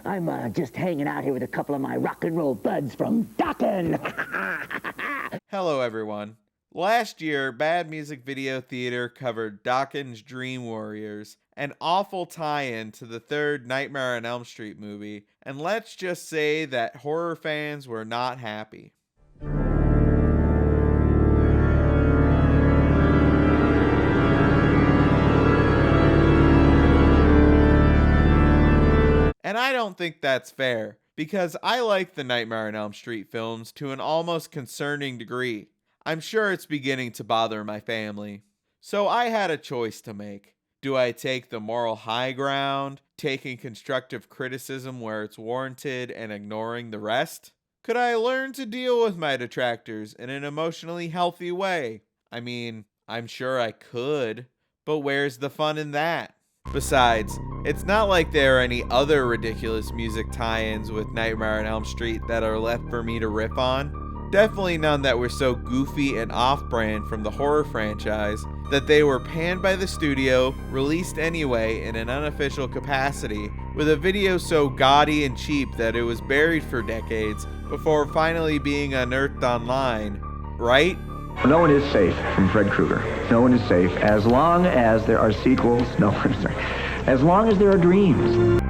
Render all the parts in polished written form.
I'm just hanging out here with a couple of my rock and roll buds from Dokken. Hello, everyone. Last year, Bad Music Video Theater covered Dokken's Dream Warriors, an awful tie-in to the third Nightmare on Elm Street movie, and let's just say that horror fans were not happy. And I don't think that's fair, because I like the Nightmare on Elm Street films to an almost concerning degree. I'm sure it's beginning to bother my family. So I had a choice to make. Do I take the moral high ground, taking constructive criticism where it's warranted and ignoring the rest? Could I learn to deal with my detractors in an emotionally healthy way? I mean, I'm sure I could, but where's the fun in that? Besides, it's not like there are any other ridiculous music tie-ins with Nightmare on Elm Street that are left for me to riff on. Definitely none that were so goofy and off-brand from the horror franchise that they were panned by the studio, released anyway in an unofficial capacity, with a video so gaudy and cheap that it was buried for decades before finally being unearthed online, right? No one is safe from Freddy Krueger. No one is safe as long as there are sequels. No, I'm sorry. As long as there are dreams.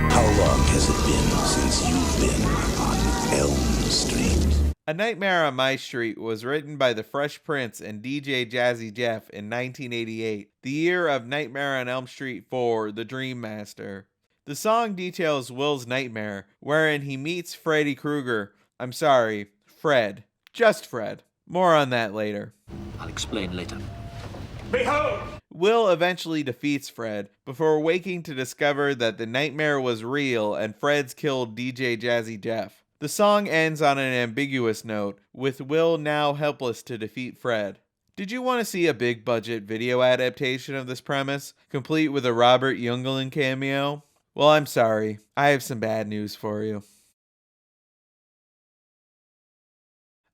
How long has it been since you've been on Elm Street? A Nightmare on My Street was written by the Fresh Prince and DJ Jazzy Jeff in 1988, the year of Nightmare on Elm Street 4, The Dream Master. The song details Will's nightmare, wherein he meets Freddy Krueger. I'm sorry, Fred. Just Fred. More on that later. I'll explain later. Behold! Will eventually defeats Fred, before waking to discover that the nightmare was real and Fred's killed DJ Jazzy Jeff. The song ends on an ambiguous note, with Will now helpless to defeat Fred. Did you want to see a big budget video adaptation of this premise, complete with a Robert Youngling cameo? Well, I'm sorry. I have some bad news for you.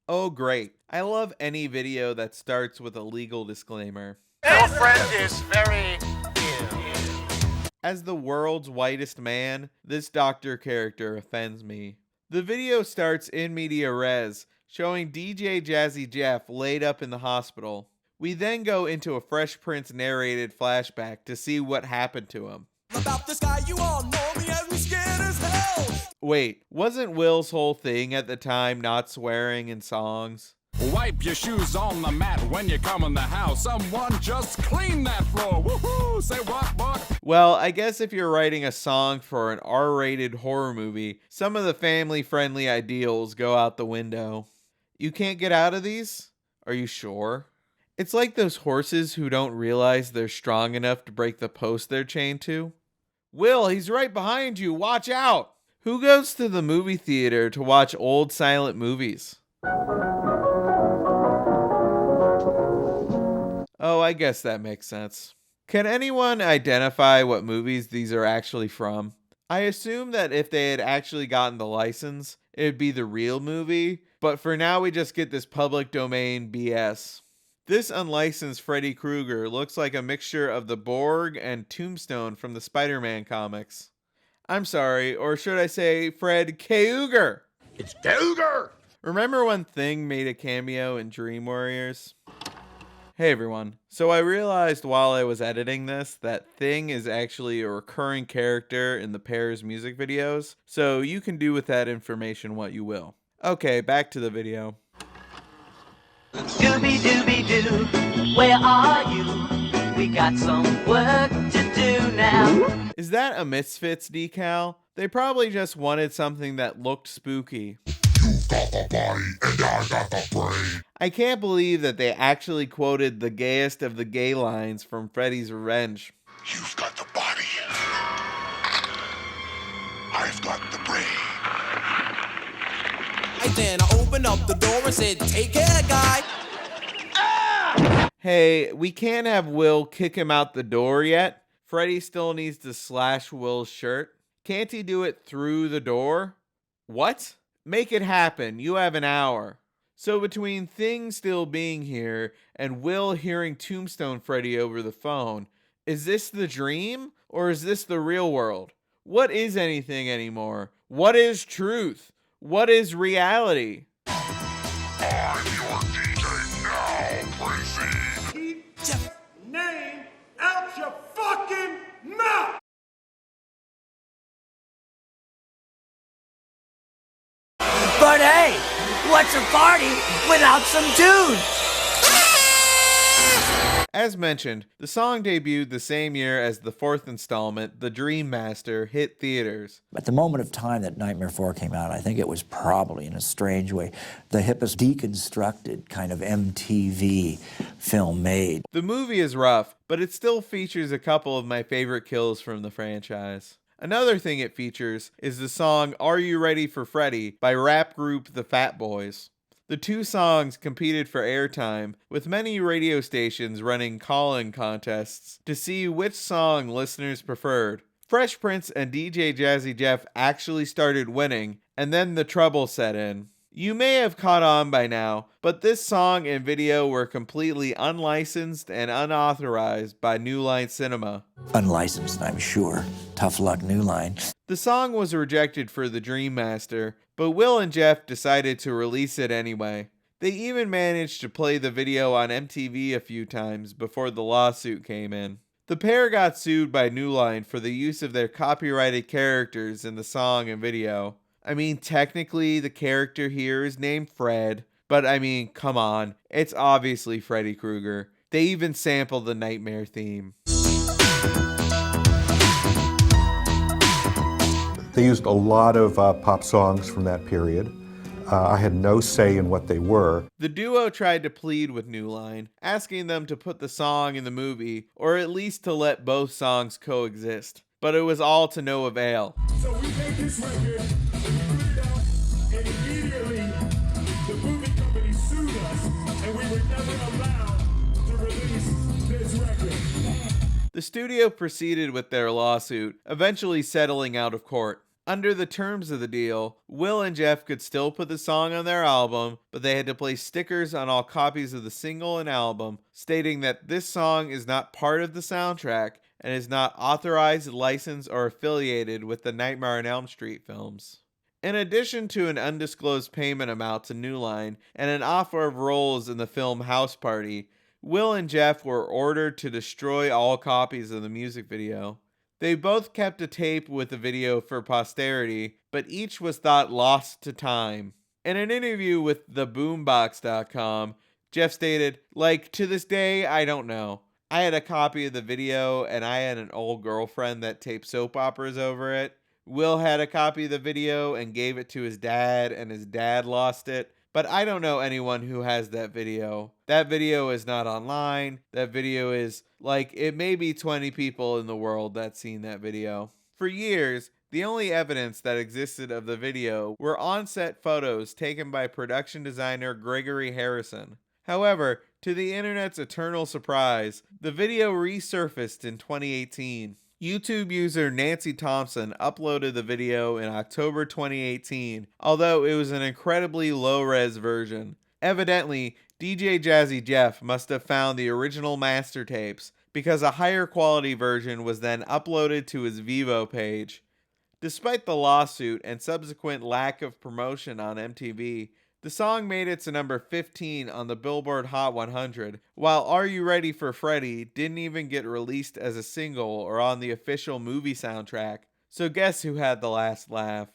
Oh great. I love any video that starts with a legal disclaimer. Your friend is very ill. As the world's whitest man, this doctor character offends me. The video starts in media res, showing DJ Jazzy Jeff laid up in the hospital. We then go into a Fresh Prince narrated flashback to see what happened to him. About this guy, you all know me as we scared as hell. Wait, wasn't Will's whole thing at the time not swearing in songs? Wipe your shoes on the mat when you come in the house. Someone just clean that floor. Woohoo! Say what? Well, I guess if you're writing a song for an R-rated horror movie, some of the family-friendly ideals go out the window. You can't get out of these? Are you sure? It's like those horses who don't realize they're strong enough to break the post they're chained to. Will, he's right behind you. Watch out! Who goes to the movie theater to watch old silent movies? Oh, I guess that makes sense. Can anyone identify what movies these are actually from? I assume that if they had actually gotten the license, it'd be the real movie, but for now we just get this public domain BS. This unlicensed Freddy Krueger looks like a mixture of the Borg and Tombstone from the Spider-Man comics. I'm sorry, or should I say Fred Krueger? It's Krueger! Remember when Thing made a cameo in Dream Warriors? Hey everyone, so I realized while I was editing this that Thing is actually a recurring character in the pair's music videos, so you can do with that information what you will. Okay, back to the video. Scooby-Dooby-Doo, where are you? We got some work to do now. Is that a Misfits decal? They probably just wanted something that looked spooky. You've got the body and I got the brain. I can't believe that they actually quoted the gayest of the gay lines from Freddy's Revenge. You've got the body. I've got the brain. And then I opened up the door and said, take care, guy. Hey, we can't have Will kick him out the door yet. Freddy still needs to slash Will's shirt. Can't he do it through the door? What? Make it happen. You have an hour. So between things still being here and Will hearing Tombstone Freddy over the phone, is this the dream or is this the real world? What is anything anymore? What is truth? What is reality? Keep Jeff name out your fucking mouth! But hey, what's a party without some tunes? As mentioned, the song debuted the same year as the fourth installment, The Dream Master, hit theaters. At the moment of time that Nightmare 4 came out, I think it was probably, in a strange way, the hippest deconstructed kind of MTV film made. The movie is rough, but it still features a couple of my favorite kills from the franchise. Another thing it features is the song Are You Ready for Freddy by rap group The Fat Boys. The two songs competed for airtime, with many radio stations running call-in contests to see which song listeners preferred. Fresh Prince and DJ Jazzy Jeff actually started winning, and then the trouble set in. You may have caught on by now, but this song and video were completely unlicensed and unauthorized by New Line Cinema. Unlicensed, I'm sure. Tough luck, New Line. The song was rejected for the Dream Master, but Will and Jeff decided to release it anyway. They even managed to play the video on MTV a few times before the lawsuit came in. The pair got sued by New Line for the use of their copyrighted characters in the song and video. I mean, technically, the character here is named Fred, but I mean, come on, it's obviously Freddy Krueger. They even sampled the Nightmare theme. They used a lot of pop songs from that period. I had no say in what they were. The duo tried to plead with New Line, asking them to put the song in the movie, or at least to let both songs coexist. But it was all to no avail. So we made this record, and we put it out, and immediately the movie company sued us, and we were never allowed to release this record. The studio proceeded with their lawsuit, eventually settling out of court. Under the terms of the deal, Will and Jeff could still put the song on their album, but they had to place stickers on all copies of the single and album, stating that this song is not part of the soundtrack and is not authorized, licensed, or affiliated with the Nightmare on Elm Street films. In addition to an undisclosed payment amount to New Line and an offer of roles in the film House Party, Will and Jeff were ordered to destroy all copies of the music video. They both kept a tape with the video for posterity, but each was thought lost to time. In an interview with theboombox.com, Jeff stated, to this day, I don't know. I had a copy of the video, and I had an old girlfriend that taped soap operas over it. Will had a copy of the video and gave it to his dad, and his dad lost it. But I don't know anyone who has that video. That video is not online. That video is, it may be 20 people in the world that's seen that video. For years, the only evidence that existed of the video were on-set photos taken by production designer Gregory Harrison. However, to the internet's eternal surprise, the video resurfaced in 2018. YouTube user Nancy Thompson uploaded the video in October 2018, although it was an incredibly low-res version. Evidently, DJ Jazzy Jeff must have found the original master tapes, because a higher quality version was then uploaded to his Vivo page. Despite the lawsuit and subsequent lack of promotion on MTV, the song made it to number 15 on the Billboard Hot 100, while Are You Ready for Freddy didn't even get released as a single or on the official movie soundtrack. So guess who had the last laugh?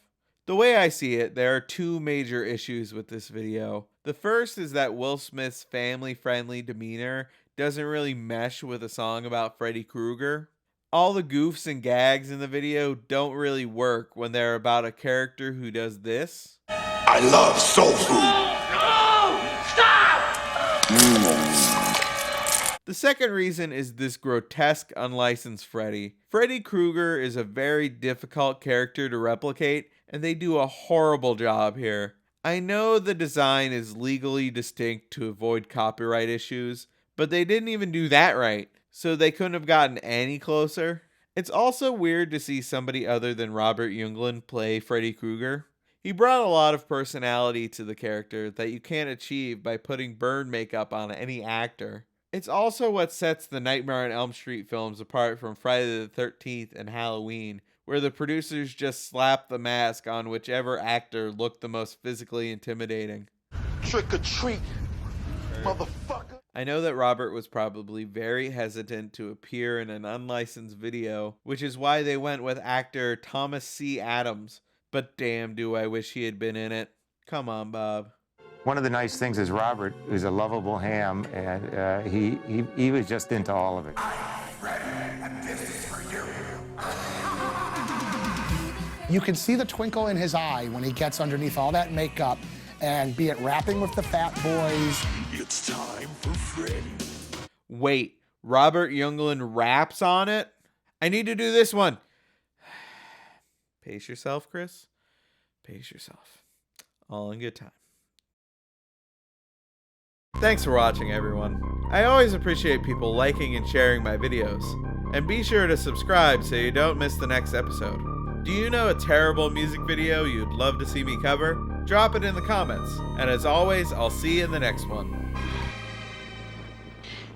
The way I see it, there are two major issues with this video. The first is that Will Smith's family-friendly demeanor doesn't really mesh with a song about Freddy Krueger. All the goofs and gags in the video don't really work when they're about a character who does this. I love soul food. The second reason is this grotesque unlicensed Freddy. Freddy Krueger is a very difficult character to replicate, and they do a horrible job here. I know the design is legally distinct to avoid copyright issues, but they didn't even do that right, so they couldn't have gotten any closer. It's also weird to see somebody other than Robert Englund play Freddy Krueger. He brought a lot of personality to the character that you can't achieve by putting burn makeup on any actor. It's also what sets the Nightmare on Elm Street films apart from Friday the 13th and Halloween, where the producers just slapped the mask on whichever actor looked the most physically intimidating. Trick or treat, motherfucker. I know that Robert was probably very hesitant to appear in an unlicensed video, which is why they went with actor Thomas C. Adams, but damn do I wish he had been in it. Come on, Bob. One of the nice things is Robert is a lovable ham, and he was just into all of it. You can see the twinkle in his eye when he gets underneath all that makeup, and be it rapping with the Fat Boys. It's time for Freddy. Wait, Robert Englund raps on it? I need to do this one. Pace yourself, Chris. Pace yourself. All in good time. Thanks for watching, everyone. I always appreciate people liking and sharing my videos. And be sure to subscribe so you don't miss the next episode. Do you know a terrible music video you'd love to see me cover? Drop it in the comments. And as always, I'll see you in the next one.